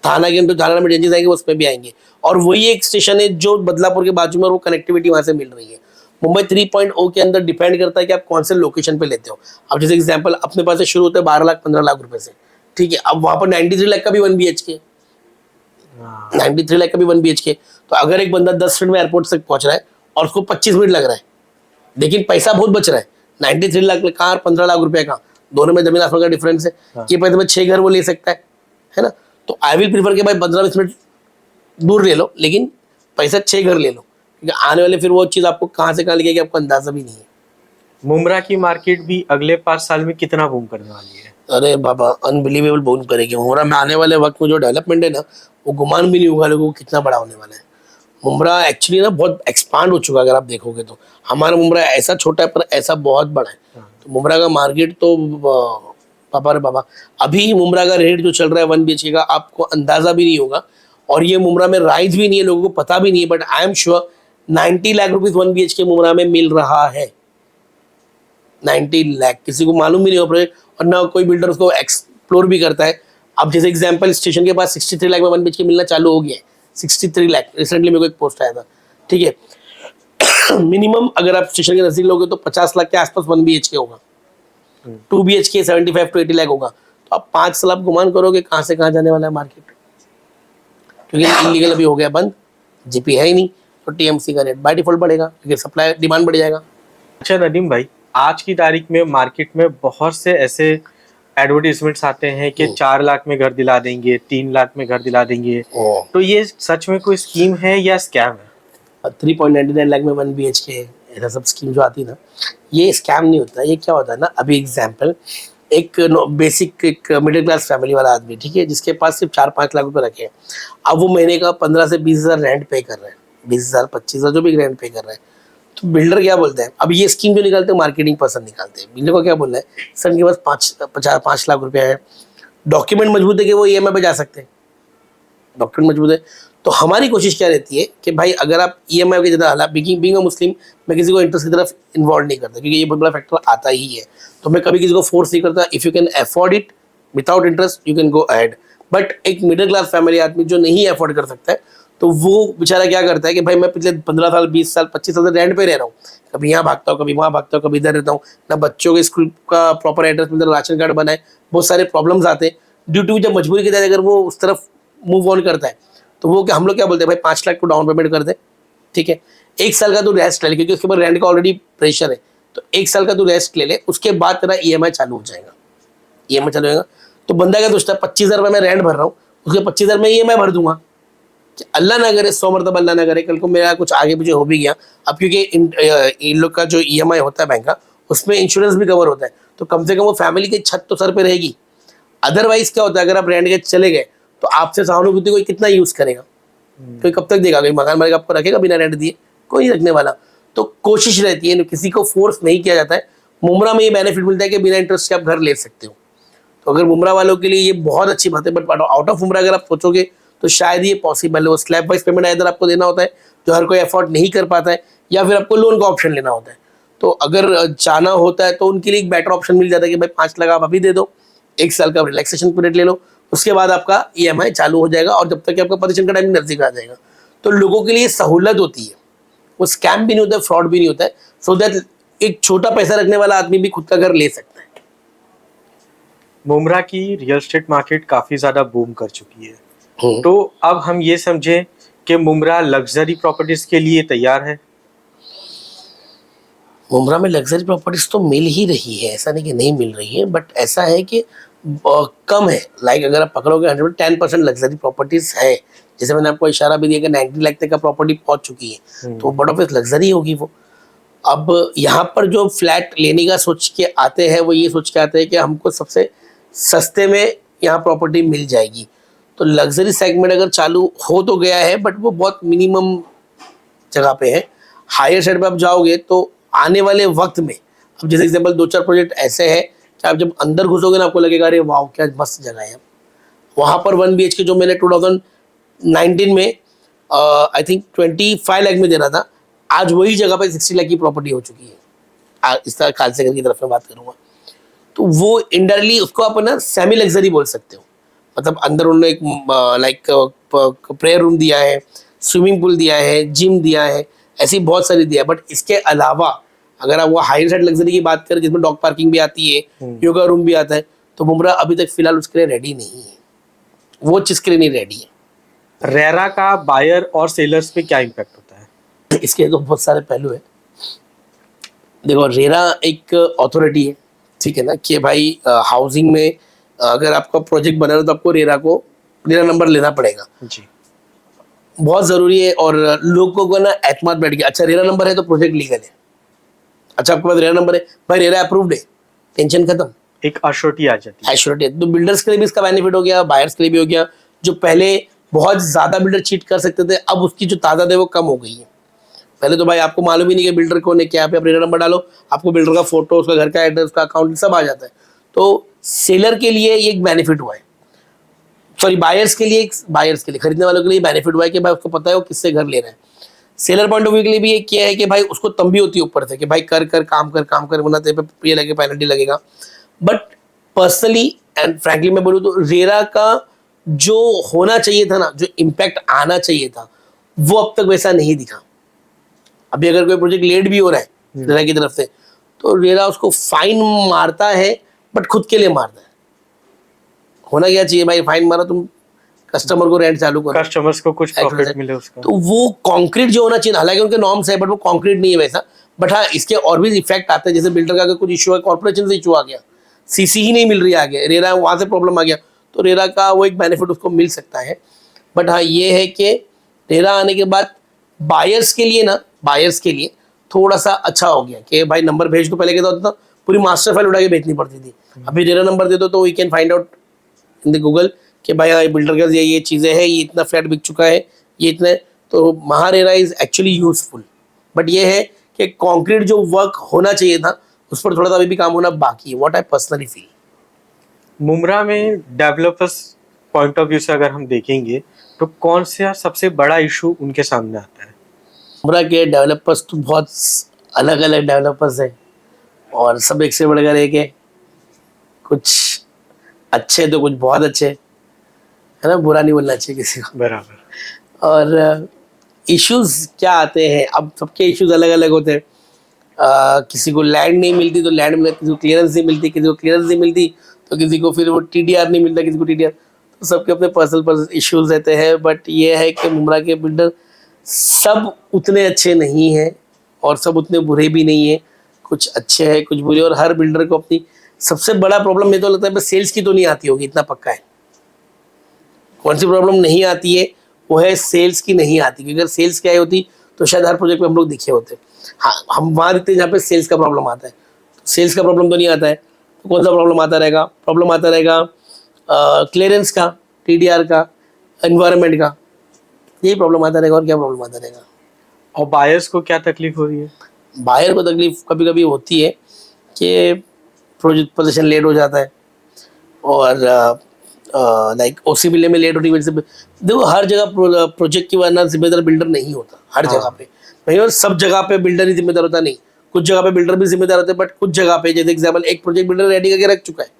थाना के अंदर थाना में रेंजेस आएंगे, उसमें भी आएंगे, और वही एक स्टेशन है जो बदलापुर के बाजू में, और वो कनेक्टिविटी वहां से मिल रही है। मुंबई 3.0 के अंदर डिपेंड करता है कि आप कौन से लोकेशन पे लेते हो। अब जैसे एग्जांपल अपने पास से शुरू होता है 12 लाख 15 लाख रुपए से, ठीक है। अब वहां पर 93 लाख का भी 1 BHK, 93 लाख का भी 1 BHK। तो अगर एक बंदा 10 मिनट में एयरपोर्ट तक पहुंच रहा है और उसको 25 मिनट लग रहा है, लेकिन पैसा बहुत बच रहा है, 93 लाख कहाँ और 15 लाख रुपए का, दोनों में जमीन आसमान का डिफरेंस है। ये पैसे में 6 घर वो ले सकता है ना। तो आई विल प्रीफर कि भाई 15-20 मिनट दूर ले लो, लेकिन पैसा 6 घर ले लो, क्योंकि आने वाले फिर वो चीज़ आपको कहाँ से कहाँ लगेगी आपको अंदाजा भी नहीं है। मुमरा की मार्केट भी अगले 5 साल में कितना बूम करने वाली है? अरे बाबा, अनबिलीवेबल बूम करेगी मुमरा में। आने वाले वक्त में जो डेवलपमेंट है ना, वो गुमान भी नहीं होगा लोगों को कितना बड़ा होने वाला है। मुमरा एक्चुअली ना बहुत एक्सपांड हो चुका है, अगर आप देखोगे तो। हमारा मुमरा ऐसा छोटा है पर ऐसा बहुत बड़ा है। तो मुमरा का मार्केट तो पापा रे बाबा, अभी मुमरा का रेट जो चल रहा है 1 BHK का, आपको अंदाजा भी नहीं होगा। और ये मुमरा में राइज भी नहीं है, लोगों को पता भी नहीं है, but I am sure 90 lakh rupees 1 BHK Mumbra में मिल रहा है। 90 लाख किसी को मालूम भी नहीं हो प्रोजेक्ट, और ना कोई बिल्डर उसको एक्सप्लोर भी करता है। अब जैसे एग्जांपल, स्टेशन के पास 63 लाख में 1 BHK मिलना चालू हो गया है। 63 लाख रिसेंटली मेरे को एक पोस्ट आया था, ठीक है। मिनिमम अगर आप स्टेशन के नजदीक लोगे तो 50 लाख के आसपास 1 BHK होगा। 2 BHK 75 to 80 लाख होगा। तो आप 5 साल आप गुमान करोगे कहाँ से कहाँ जाने वाला है मार्केट, क्योंकि इलीगल अभी हो गया बंद, जीपी है ही नहीं। तो टीएमसी का रेट बाय डिफॉल्ट बढ़ेगा, क्योंकि सप्लाई डिमांड बढ़ जाएगा। अच्छा नदीम भाई, आज की तारीख में मार्केट में बहुत से ऐसे एडवर्टीजमेंट्स आते हैं कि 4 लाख में घर दिला देंगे, 3 लाख में घर दिला देंगे। तो ये सच में कोई स्कीम है या स्कैम है? 3.99 लाख में 1 BHK, ऐसा सब स्कीम जो आती है ना, ये स्कैम नहीं होता। ये क्या होता है ना, अभी एग्जाम्पल, एक बेसिक एक मिडिल क्लास फैमिली वाला आदमी, ठीक है, जिसके पास सिर्फ 4-5 लाख रुपए रखे हैं। अब वो महीने का 15 से 20 हजार रेंट पे कर रहे हैं, 20,000 25,000 जो भी रेंट पे कर रहे हैं। तो बिल्डर क्या बोलते हैं, अब ये स्कीम जो निकालते हैं मार्केटिंग पर्सन निकालते हैं। बिल्डर को क्या बोलना है, सर इनके पास 5 लाख रुपया है, डॉक्यूमेंट मजबूत है कि वो EMI पे जा सकते हैं, डॉक्यूमेंट मजबूत है। तो हमारी कोशिश क्या रहती है कि भाई अगर आप EMI के ज़्यादा हालात, बीइंग अ मुस्लिम, मैं किसी को इंटरेस्ट की तरफ इन्वॉल्व नहीं करता, क्योंकि ये बहुत बड़ा फैक्टर आता ही है। तो मैं कभी किसी को फोर्स नहीं करता। If you can afford it without interest you can go ahead. But एक मिडिल क्लास फैमिली आदमी जो नहीं अफोर्ड कर सकता है, तो वो बेचारा क्या करता है कि भाई मैं पिछले 15 साल 20 साल 25 साल से रेंट पे रह रहा हूँ, कभी यहाँ भागता हूँ, कभी वहाँ भागता हूँ, कभी इधर रहता हूँ, ना बच्चों के स्कूल का प्रॉपर एड्रेस मिलता, राशन कार्ड बनाए, बहुत सारे प्रॉब्लम्स आते हैं। ड्यू टू जब मजबूरी के तहत अगर वो उस तरफ मूव ऑन करता है, तो वो क्या हम लोग क्या बोलते हैं, भाई 5 लाख को डाउन पेमेंट कर दे, ठीक है, 1 साल का तू रेस्ट ले ले, क्योंकि उसके ऊपर रेंट का ऑलरेडी प्रेशर है। तो 1 साल का तू रेस्ट ले ले, उसके बाद तेरा EMI चालू हो जाएगा। EMI चालू होगा तो बंदा क्या सोचता है, 25,000 मैं रेंट भर रहा हूँ, उसके 25,000 में EMI भर दूंगा। अल्लाह ना करे, 100 मरतबा अल्लाह ना करे, कल को मेरा कुछ आगे पीछे हो भी गया। अब क्योंकि इन लोग का जो EMI होता है बैंक का, उसमें इंश्योरेंस भी कवर होता है, तो कम से कम वो फैमिली की छत तो सर पे रहेगी। अदरवाइज क्या होता है, अगर आप रेंट के चले गए तो आपसे सहानुभूति कोई कितना यूज करेगा, कोई कब तक देगा, कोई मकान मालिक आपको रखेगा बिना रेंट दिए, कोई नहीं रखने वाला। तो कोशिश रहती है, किसी को फोर्स नहीं किया जाता है। मुमरा में ये बेनिफिट मिलता है कि बिना इंटरेस्ट के आप घर ले सकते हो। तो अगर मुमरा वालों के लिए ये बहुत अच्छी बात है। बट आउट ऑफ मुमरा अगर आप सोचोगे तो शायद ये पॉसिबल है। वो स्लैब वाइज पेमेंट इधर आपको देना होता है, जो हर कोई अफोर्ड नहीं कर पाता है, या फिर आपको लोन का ऑप्शन लेना होता है। तो अगर जाना होता है तो उनके लिए एक बेटर ऑप्शन मिल जाता है कि भाई 5 लाख आप अभी दे दो, 1 साल का रिलैक्सेशन पीरियड ले लो, उसके बाद आपका EMI चालू हो जाएगा, और जब तक कि आपका पोजीशन का टाइम नजदीक आ जाएगा। तो लोगों के लिए सहूलत होती है, वो स्कैम भी नहीं होता है, फ्रॉड भी नहीं होता है। सो दैट एक छोटा पैसा रखने वाला आदमी भी खुद का घर ले सकता है। मुमरा की रियल एस्टेट मार्केट काफी ज्यादा बूम कर चुकी है, तो अब हम ये समझे कि मुमरा लग्जरी प्रॉपर्टीज के लिए तैयार है। मुमरा में लग्जरी प्रॉपर्टीज तो मिल ही रही है, ऐसा नहीं कि नहीं मिल रही है, बट ऐसा है कि कम है। लाइक अगर आप पकड़ोगे 110% लग्जरी प्रॉपर्टीज है। जैसे मैंने आपको इशारा भी दिया कि 90 लाख तक का प्रॉपर्टी पहुंच चुकी है, तो बड़ा ऑफ लग्जरी होगी वो। अब यहाँ पर जो फ्लैट लेने का सोच के आते हैं वो ये सोच के आते हैं कि हमको सबसे सस्ते में यहाँ प्रॉपर्टी मिल जाएगी। तो लग्जरी सेगमेंट अगर चालू हो तो गया है, बट वो बहुत मिनिमम जगह पे है। हायर साइड पे आप जाओगे तो आने वाले वक्त में, अब जैसे एग्जांपल 2-4 प्रोजेक्ट ऐसे हैं कि आप जब अंदर घुसोगे ना आपको लगेगा अरे वाह क्या मस्त जगह है। वहाँ पर 1 BHK जो मैंने 2019 में आई थिंक 25 लाख में दे रहा था, आज वही जगह पे 60 लाख की प्रॉपर्टी हो चुकी है। इस तरह खालसा की तरफ में बात करूँगा तो वो इंडायरेक्टली उसको आप ना सेमी लग्जरी बोल सकते हो। मतलब अंदर उन्होंने एक लाइक प्रेयर रूम दिया है, स्विमिंग पूल दिया है, जिम दिया है, ऐसी बहुत सारी दिया है। बट इसके अलावा अगर आप वो हाई साइड लग्जरी की बात करें जिसमें डॉग पार्किंग भी आती है, योगा रूम भी आता है, तो मुमरा अभी तक फिलहाल उसके लिए रेडी नहीं है, वो चीज़ के लिए नहीं रेडी है। रेरा का बायर और सेलर्स पे क्या इम्पैक्ट होता है? इसके तो बहुत सारे पहलू है। देखो रेरा एक अथॉरिटी है, ठीक है ना, कि भाई हाउसिंग में अगर आपका प्रोजेक्ट बना रहा तो आपको रेरा नंबर लेना पड़ेगा जी, बहुत ज़रूरी है। और लोगों को ना एतमाद बैठ गया, अच्छा रेरा नंबर है तो प्रोजेक्ट लीगल है, अच्छा आपके पास रेरा नंबर है भाई, रेरा अप्रूव्ड है, टेंशन खत्म, एक अश्योरिटी आ जाती है। एश्योरिटी है। तो बिल्डर्स के लिए भी इसका बेनिफिट हो गया, बायर्स के लिए भी हो गया। जो पहले बहुत ज़्यादा बिल्डर चीट कर सकते थे, अब उसकी जो तादाद है वो कम हो गई है। पहले तो भाई आपको मालूम ही नहीं कि बिल्डर कौन है क्या पे, आप रेरा नंबर डालो, आपको बिल्डर का फोटो, उसका घर का एड्रेस, उसका अकाउंट सब आ जाता है। तो सेलर के लिए ये एक बेनिफिट हुआ है, सॉरी बायर्स के लिए खरीदने वालों के लिए बेनिफिट हुआ है कि भाई उसको पता है वो किससे घर ले रहा है। सेलर पॉइंट ऑफ व्यू के लिए भी ये किया है कि भाई उसको तंबी होती है ऊपर से कि भाई कर काम कर वरना तेरे पे ये लगे पेनल्टी लगेगा। बट पर्सनली एंड फ्रैंकली मैं बोलूँ तो रेरा का जो होना चाहिए था ना, जो इम्पैक्ट आना चाहिए था, वो अब तक वैसा नहीं दिखा। अभी अगर कोई प्रोजेक्ट लेट भी हो रहा है रेरा की तरफ से तो रेरा उसको फाइन मारता है, बट खुद के लिए मारता है। होना क्या चाहिए भाई, फाइन मारा तुम कस्टमर को रेंट चालू करो, कस्टमर्स को कुछ प्रॉफिट मिले उसका। तो वो कॉन्क्रीट जो होना चाहिए, हालांकि उनके नॉर्म्स है बट वो कॉन्क्रीट नहीं है वैसा। बट हाँ इसके और भी इफेक्ट आते हैं, जैसे बिल्डर का अगर कुछ इशू है, कॉर्पोरेशन से इशू आ गया, सीसी ही नहीं मिल रही आगे, रेरा वहाँ से प्रॉब्लम आ गया, तो रेरा का वो एक बेनिफिट उसको मिल सकता है। बट हाँ ये है कि रेरा आने के बाद बायर्स के लिए थोड़ा सा अच्छा हो गया कि भाई नंबर भेज दो, पहले क्या होता था पूरी मास्टर फाइल उठा के भेजनी पड़ती थी, अभी रेरा नंबर दे दो तो we can find out in the Google कि भाई हाँ बिल्डर का ये चीज़ें हैं, ये इतना फ्लैट बिक चुका है, ये इतने, तो MahaRERA is actually useful. But ये है कि कंक्रीट जो वर्क होना चाहिए था उस पर थोड़ा सा अभी भी काम होना बाकी है, what I personally feel. Mumbra में डेवलपर्स पॉइंट ऑफ व्यू से अगर हम देखेंगे तो कौन सा सबसे बड़ा इशू उनके सामने आता है? मुमरा के डेवलपर्स तो बहुत अलग अलग डेवलपर्स हैं और सब एक से बढ़कर एक है, कुछ अच्छे तो कुछ बहुत अच्छे, है ना, बुरा नहीं बोलना चाहिए किसी को। बराबर। और इश्यूज क्या आते हैं, अब सबके इश्यूज अलग अलग होते हैं। किसी को लैंड नहीं मिलती तो लैंड मिलती, किसी को क्लियरेंस नहीं मिलती, किसी को क्लियरेंस नहीं मिलती तो किसी को फिर वो टीडीआर नहीं मिलता, किसी को टीडीआर, तो सबके अपने पर्सनल इश्यूज रहते हैं। बट ये है कि मुमरा के बिल्डर सब उतने अच्छे नहीं हैं और सब उतने बुरे भी नहीं हैं, कुछ अच्छे हैं कुछ बुरे। और हर बिल्डर को अपनी सबसे बड़ा प्रॉब्लम मुझे तो लगता है सेल्स की तो नहीं आती होगी, इतना पक्का है। कौन सी प्रॉब्लम नहीं आती है, वो है सेल्स की नहीं आती, क्योंकि अगर सेल्स की आई होती तो शायद हर प्रोजेक्ट में हम लोग दिखे होते। हाँ हम वहाँ दिखते हैं जहाँ पे सेल्स का प्रॉब्लम आता है, सेल्स का प्रॉब्लम तो नहीं आता है, तो कौन सा प्रॉब्लम आता रहेगा, क्लियरेंस का, टीडीआर का, एनवायरनमेंट का, यही प्रॉब्लम आता रहेगा और क्या प्रॉब्लम आता रहेगा। और बायर्स को क्या तकलीफ हो रही है? बायर को तकलीफ कभी कभी होती है कि प्रोजेक्ट पोजीशन लेट हो जाता है और लाइक ओसी मिलने में लेट होने की वजह से। देखो हर जगह प्रोजेक्ट की वजह जिम्मेदार बिल्डर नहीं होता, हर जगह पे नहीं, और सब जगह पे बिल्डर ही जिम्मेदार होता नहीं, कुछ जगह पे बिल्डर भी जिम्मेदार होते हैं। बट कुछ जगह पे जैसे एग्जाम्पल एक प्रोजेक्ट बिल्डर रेडी करके रख चुका है,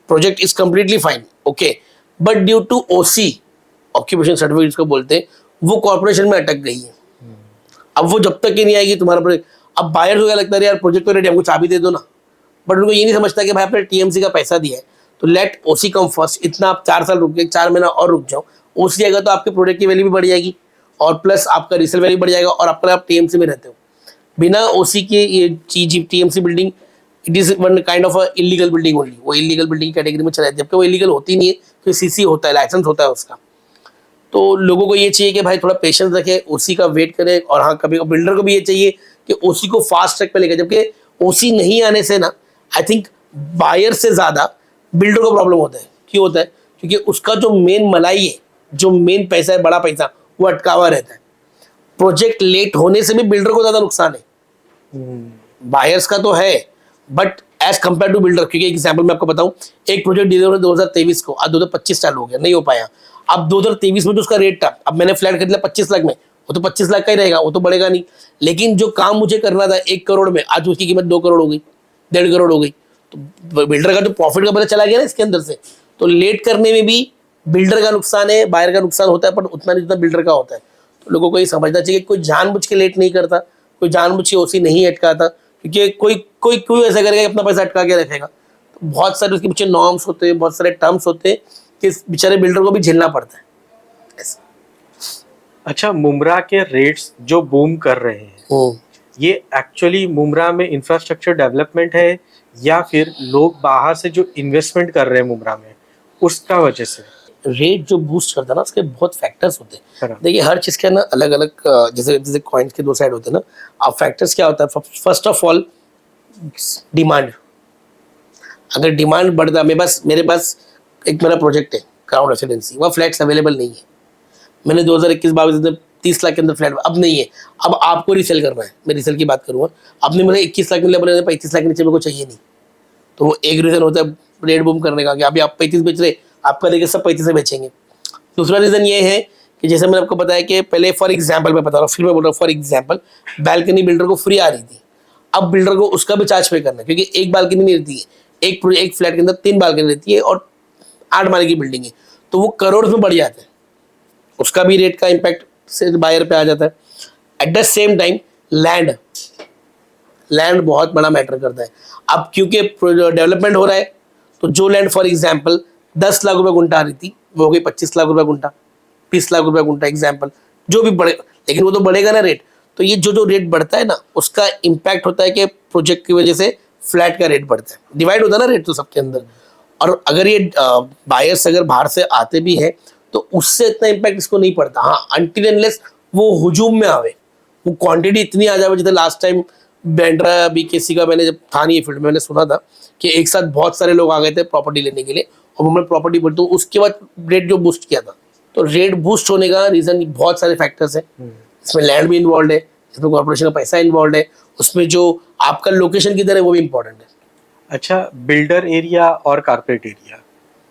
project is completely fine okay, but due to OC, occupation certificate को बोलते हैं, वो कॉर्पोरेशन में अटक गई है। अब वो जब तक ही नहीं आएगी तुम्हारा प्रोजेक्ट, अब बायर को क्या लगता है यार प्रोजेक्ट तो रेडी, हमको चाबी दे दो ना। बट उनको ये नहीं समझता कि भाई आपने टीएमसी का पैसा दिया है तो लेट ओसी कम फर्स्ट, इतना आप 4 साल रुक गए, 4 महीना और रुक जाओ, ओसी आएगा तो आपके प्रोजेक्ट की वैल्यू भी बढ़ जाएगी और प्लस आपका रीसेल वैल्यू बढ़ जाएगा और आपका आप टीएमसी में रहते हो। बिना ओसी के ये चीज TMC building it is one kind of illegal building only, वो इलीगल बिल्डिंग कैटेगरी में चला जाती है, जबकि वो इलीगल होती नहीं है क्योंकि सीसी होता है, लाइसेंस होता है उसका। तो लोगों को ये चाहिए कि भाई थोड़ा पेशेंस रखें, ओसी का वेट करें। और हाँ कभी बिल्डर को भी ये चाहिए कि ओसी को फास्ट ट्रैक पे लेकर, जबकि ओसी नहीं आने से ना आई थिंक बायर से ज्यादा बिल्डर को प्रॉब्लम होता है। क्यों होता है? क्योंकि उसका जो मेन मलाई है, जो मेन पैसा है, बड़ा पैसा, वो अटका हुआ रहता है। प्रोजेक्ट लेट होने से भी बिल्डर को ज्यादा नुकसान है। बायर्स का तो है, but as compare to builder, क्योंकि एग्जाम्पल मैं आपको बताऊं, एक प्रोजेक्ट डिलीवर 2023 को, आज 2025 चालू हो गया, नहीं हो पाया। अब 2023 में जो उसका रेट था, अब मैंने फ्लैट खरीदा 25 लाख में, वो तो 25 लाख का ही रहेगा, वो तो बढ़ेगा नहीं। लेकिन जो काम मुझे करना था 1 करोड़ में, आज उसकी कीमत 2 करोड़ हो गई, 1.5 करोड़ हो गई। तो बिल्डर का जो प्रॉफिट का पता चला गया ना इसके अंदर से। तो लेट करने में भी बिल्डर का नुकसान है, बायर का नुकसान होता है, पर उतना नहीं जितना बिल्डर का होता है। तो लोगों को ये समझना चाहिए कि कोई जानबूझ के लेट नहीं करता, कोई जानबूझ के ओसी नहीं अटकाता, क्योंकि कोई कोई कोई ऐसा करेगा कि अपना पैसा अटका के रखेगा। तो बहुत सारे उसके पीछे नॉर्म्स होते हैं, बहुत सारे टर्म्स होते हैं कि बेचारे बिल्डर को भी झेलना पड़ता है ऐसा। अच्छा, मुमरा के रेट्स जो बूम कर रहे हैं, ये एक्चुअली मुमरा में इंफ्रास्ट्रक्चर डेवलपमेंट है या फिर लोग बाहर से जो इन्वेस्टमेंट कर रहे हैं मुमरा में, उसका वजह से? रेट जो बूस्ट करता है ना, उसके बहुत फैक्टर्स होते हैं। बराबर। देखिए हर चीज़ के ना अलग अलग, जैसे जैसे कॉइन्स के दो साइड होते हैं ना। अब फैक्टर्स क्या होता है? First of all demand. अगर डिमांड बढ़ता, मेरे पास एक मेरा प्रोजेक्ट है क्राउन रेसिडेंसी, वह फ्लैट्स अवेलेबल नहीं है। मैंने 2021-22 में 30 लाख के अंदर फ्लैट, अब नहीं है, अब आपको रीसेल करना है। मैं रीसेल की बात करूँगा। आपने मुझे 21 लाख मिले, बोले 35 लाख के नीचे मेरे को चाहिए नहीं। तो वो एक रीज़न होता है रेट बूम करने का, कि अभी आप 35 बेच रहे, आपका देखिए सब 35 से बेचेंगे। दूसरा रीज़न ये है कि जैसे मैंने आपको बताया कि पहले फॉर एग्जांपल मैं बता रहा हूँ, फिर मैं बोल रहा हूँ फॉर एग्जांपल, बैल्कनी बिल्डर को फ्री आ रही थी, अब बिल्डर को उसका भी चार्ज पे करना है, क्योंकि एक बालकनी नहीं रहती है, एक फ्लैट के अंदर 3 बालकनी रहती है और 8 माले की बिल्डिंग है, तो वो करोड़ में बढ़ जाता है, उसका भी रेट का इम्पैक्ट से बायर पे आ जाता है। At the same time land बहुत बड़ा मैटर करता है। अब क्योंकि डेवलपमेंट हो रहा है, तो जो लैंड फॉर एग्जांपल 10 लाख रुपए गुंठा आ रही थी, वो हो गई 25 लाख रुपए गुंठा, 20 लाख रुपए गुंठा एग्जांपल, जो भी बढ़े, लेकिन वो तो बढ़ेगा ना रेट। तो ये जो रेट बढ़ता है ना, उसका इम्पैक्ट होता है कि प्रोजेक्ट की वजह से फ्लैट का रेट बढ़ता है, डिवाइड होता है ना रेट तो सबके अंदर। और अगर ये बायर्स अगर बाहर से आते भी है, तो उससे इतना इम्पैक्ट इसको नहीं पड़ता। हाँ, अनटिल अनलेस वो हुजूम में आवे, वो क्वांटिटी इतनी आ जाए, जैसे लास्ट टाइम बैंड्रा बीकेसी का मैंने जब था नहीं ये फील्ड में, मैंने सुना था कि एक साथ बहुत सारे लोग आ गए थे प्रॉपर्टी लेने के लिए, और उन्होंने प्रॉपर्टी बढ़ी, तो उसके बाद रेट जो बूस्ट किया था। तो रेट बूस्ट होने का रीजन बहुत सारे फैक्टर्स है। इसमें लैंड भी इन्वॉल्व है, इसमें कॉर्पोरेशन का पैसा इन्वॉल्व है, उसमें जो आपका लोकेशन किधर है वो भी इम्पोर्टेंट है। अच्छा, बिल्डर एरिया और कारपेट एरिया,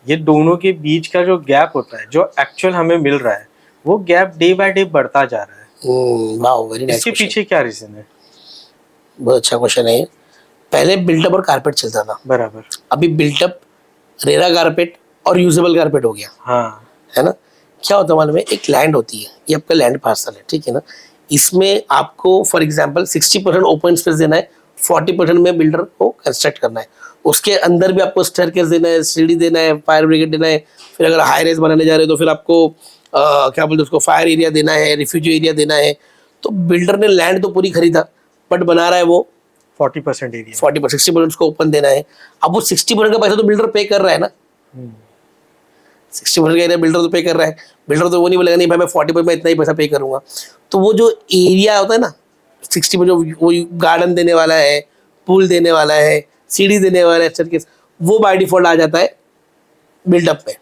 ये दोनों के बीच का जो गैप होता है, जो एक्चुअल हमें मिल रहा है, वो गैप डे बाय डे बढ़ता जा रहा है। Wow, very nice. इसके पीछे क्या रीजन है? बहुत अच्छा क्वेश्चन है। पहले बिल्टअप और कारपेट चलता था, बराबर। अभी बिल्टअप, रेरा कारपेट और यूजेबल कारपेट हो गया, हाँ, है ना। क्या होता है मालूम है? एक लैंड होती है, ये आपका लैंड पार्सल है, ठीक है ना। इसमें आपको फॉर एग्जांपल 60% ओपन स्पेस देना है, 40% में बिल्डर को कंस्ट्रक्ट करना है। उसके अंदर भी आपको स्टेयरकेस देना है, सीढ़ी देना है, फायर ब्रिगेड देना है। फिर अगर हाई राइज बनाने जा रहे हो तो फिर आपको क्या बोलते हैं उसको, फायर एरिया देना है, रिफ्यूजी एरिया देना है। तो बिल्डर ने लैंड तो पूरी खरीदा, बट बना रहा है वो 40% एरिया। 40%, 60% उसको ओपन देना है। अब वो 60% का पैसा तो बिल्डर पे कर रहा है ना, 60% का एरिया बिल्डर तो पे कर रहा है। बिल्डर तो वो नहीं बोलेगा नहीं भाई मैं 40% में इतना ही पैसा पे करूंगा। तो वो जो एरिया होता है ना 60% जो वो गार्डन देने वाला है, पूल देने वाला है, सीढ़ी देने वाला है, स्टेयरकेस, वो बाय डिफॉल्ट आ जाता है बिल्डअप पे।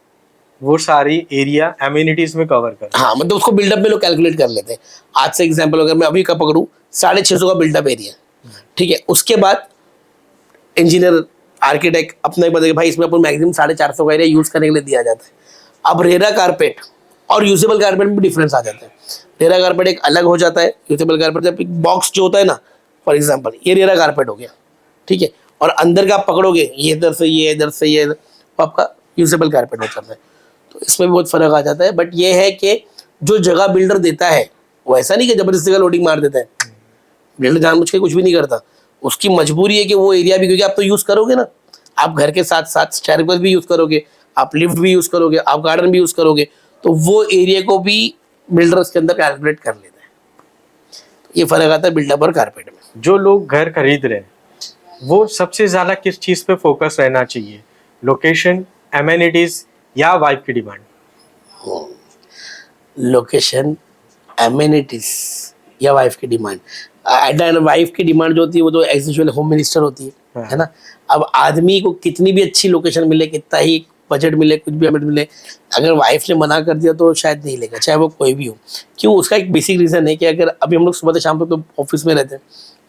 वो सारी एरिया एमिनिटीज में कवर कर। हाँ, मतलब उसको बिल्डअप में लोग कैलकुलेट कर लेते हैं। आज से एग्जांपल अगर मैं अभी का पकड़ूं, 650 का बिल्डअप एरिया, ठीक है। उसके बाद इंजीनियर आर्किटेक्ट अपना बताएगा भाई इसमें अपन मैक्सिमम 450 का एरिया यूज करने के लिए दिया जाता है। अब रेरा कारपेट और यूजेबल कारपेट में भी डिफरेंस आ जाता है। रेरा कारपेट एक अलग हो जाता है, यूजेबल कारपेट बॉक्स जो होता है ना, फॉर एग्जाम्पल ये रेरा कारपेट हो गया, ठीक है। और अंदर का आप पकड़ोगे, ये इधर से ये, इधर से ये, तो आपका यूजेबल कारपेट हो जाता है। तो इसमें भी बहुत फर्क आ जाता है। बट ये है कि जो जगह बिल्डर देता है वो ऐसा नहीं कि जबरदस्ती का लोडिंग मार देता है। बिल्डर जानबूझ के कुछ भी नहीं करता, उसकी मजबूरी है कि वो एरिया भी, क्योंकि आप तो यूज करोगे ना, आप घर के साथ साथ स्टेयरकेस भी यूज करोगे, आप लिफ्ट भी यूज करोगे, आप गार्डन भी यूज करोगे, तो वो एरिया को भी बिल्डर उसके अंदर कैलकुलेट कर लेता है। ये फर्क आता है बिल्डअप और कारपेट में। जो लोग घर खरीद रहे हैं, वो सबसे ज्यादा किस चीज पे फोकस रहना चाहिए? लोकेशन, एमिनिटीज या वाइफ की डिमांड? लोकेशन, एमिनिटीज या वाइफ की demand. At the end wife की डिमांड जो होती है वो तो एज यूजुअल होम मिनिस्टर होती है ना। अब आदमी को कितनी भी अच्छी लोकेशन मिले, कितना ही बजट मिले, कुछ भी मिले, अगर वाइफ ने मना कर दिया तो शायद नहीं लेगा, चाहे वो कोई भी हो। क्यों? उसका एक बेसिक रीज़न है कि अगर अभी हम लोग सुबह से शाम तक तो ऑफिस में रहते हैं,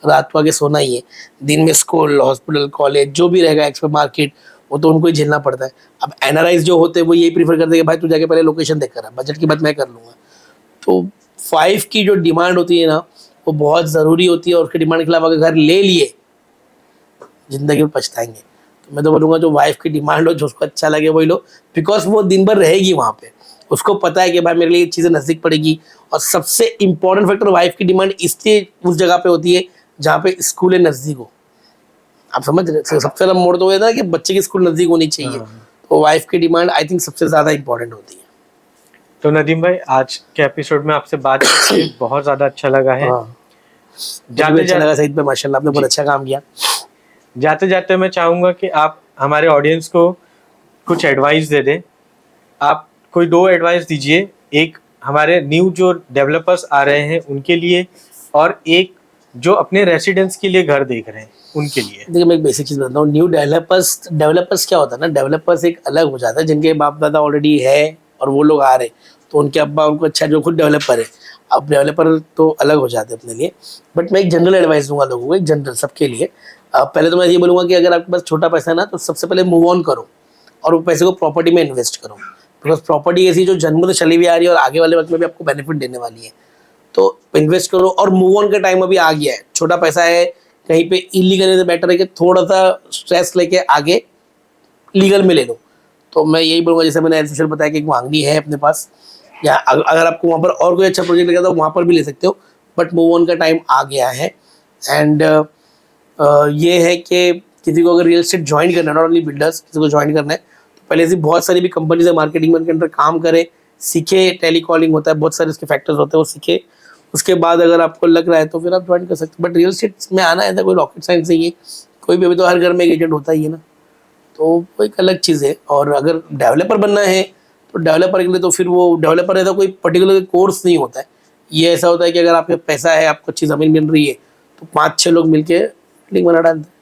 रात को आके सोना ही है, दिन में स्कूल, हॉस्पिटल, कॉलेज जो भी रहेगा, एक्सपो मार्केट, वो तो उनको ही झेलना पड़ता है। अब एनआरआईज जो होते हैं वो यही प्रीफर करते हैं कि भाई तू जाके पहले लोकेशन देख कर, बजट की बात मैं कर लूँगा। तो वाइफ की जो डिमांड होती है ना, वो बहुत ज़रूरी होती है, और उसके डिमांड के खिलाफ अगर घर ले लिए, ज़िंदगी में पछताएंगे। तो मैं तो बोलूँगा जो वाइफ की डिमांड हो, जो उसको अच्छा लगे वही लो, बिकॉज वो दिन भर रहेगी वहाँ पे, उसको पता है कि भाई मेरे लिए ये चीज़ें नज़दीक पड़ेगी। और सबसे इंपॉर्टेंट फैक्टर, वाइफ की डिमांड इसलिए उस जगह पे होती है जहाँ पे स्कूल नज़दीक हो। आप समझ रहे? सबसे ज़्यादा मोड़ तो ये था कि बच्चे की स्कूल नज़दीक होनी चाहिए। तो वाइफ की डिमांड आई थिंक सबसे ज़्यादा इंपॉर्टेंट होती है। तो नदीम भाई, आज के एपिसोड में आपसे बात करके बहुत ज़्यादा अच्छा लगा है। जाते अच्छा लगा सईद भाई, माशाल्लाह आपने बहुत अच्छा काम किया। जाते जाते मैं चाहूँगा कि आप हमारे ऑडियंस को कुछ एडवाइस दे दें। आप कोई 2 एडवाइस दीजिए, एक हमारे न्यू जो डेवलपर्स आ रहे हैं उनके लिए, और एक जो अपने रेसिडेंट्स के लिए घर देख रहे हैं उनके लिए। देखिए मैं एक बेसिक चीज़ बताता हूँ, न्यू डेवलपर्स क्या होता है ना, डेवलपर्स एक अलग हो जाता है, जिनके बाप दादा ऑलरेडी है और वो लोग आ रहे, तो उनके अब्बा उनको अच्छा, जो खुद डेवलपर है। अब डेवलपर तो अलग हो जाते हैं अपने लिए, बट मैं एक जनरल एडवाइस दूंगा लोगों को, एक जनरल सबके लिए। पहले तो मैं ये बोलूँगा कि अगर आपके पास छोटा पैसा है ना, तो सबसे पहले मूव ऑन करो और वो पैसे को प्रॉपर्टी में इन्वेस्ट करो, बिकॉज प्रॉपर्टी ऐसी जो जन्म से चली हुई आ रही है और आगे वाले वक्त में भी आपको बेनिफिट देने वाली है। तो इन्वेस्ट करो, और मूव ऑन का टाइम अभी आ गया है। छोटा पैसा है, कहीं पे इलीगल से बेटर है कि थोड़ा सा स्ट्रेस लेके आगे लीगल में ले लो। तो मैं यही बोलूँगा, जैसे मैंने एज यूजुअल बताया कि एक वांगनी है अपने पास, या अगर आपको वहाँ पर और कोई अच्छा प्रोजेक्ट लगा तो वहाँ पर भी ले सकते हो, बट मूव ऑन का टाइम आ गया है। एंड ये है कि किसी को अगर रियल एस्टेट ज्वाइन करना है, नॉट ओनली बिल्डर्स, किसी को ज्वाइन करना है तो पहले ऐसी बहुत सारी भी कंपनीज है मार्केटिंग में, उनके अंदर काम करे, सीखे, टेलीकॉलिंग होता है, बहुत सारे इसके फैक्टर्स होते हैं, वो सीखे। उसके बाद अगर आपको लग रहा है तो फिर आप ज्वाइन कर सकते हैं। बट रियल एस्टेट में आना है तो कोई रॉकेट साइंस नहीं है, कोई भी, अभी तो हर घर में एक एजेंट होता ही है ना, तो वो एक अलग चीज़ है। और अगर डेवलपर बनना है तो डेवलपर के लिए तो फिर वो डेवलपर ऐसा कोई पर्टिकुलर कोर्स नहीं होता है। ये ऐसा होता है कि अगर आपके पैसा है, आपको अच्छी ज़मीन मिल रही है, तो 5-6 लोग मिलके बिल्डिंग बना डालते हैं।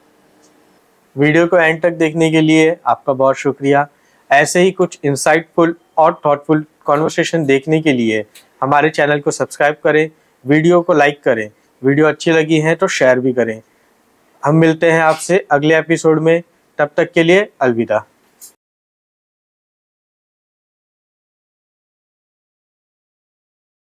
वीडियो को एंड तक देखने के लिए आपका बहुत शुक्रिया। ऐसे ही कुछ इंसाइटफुल और थॉटफुल कॉन्वर्सेशन देखने के लिए हमारे चैनल को सब्सक्राइब करें, वीडियो को लाइक करें, वीडियो अच्छी लगी है तो शेयर भी करें। हम मिलते हैं आपसे अगले एपिसोड में, तब तक के लिए अलविदा।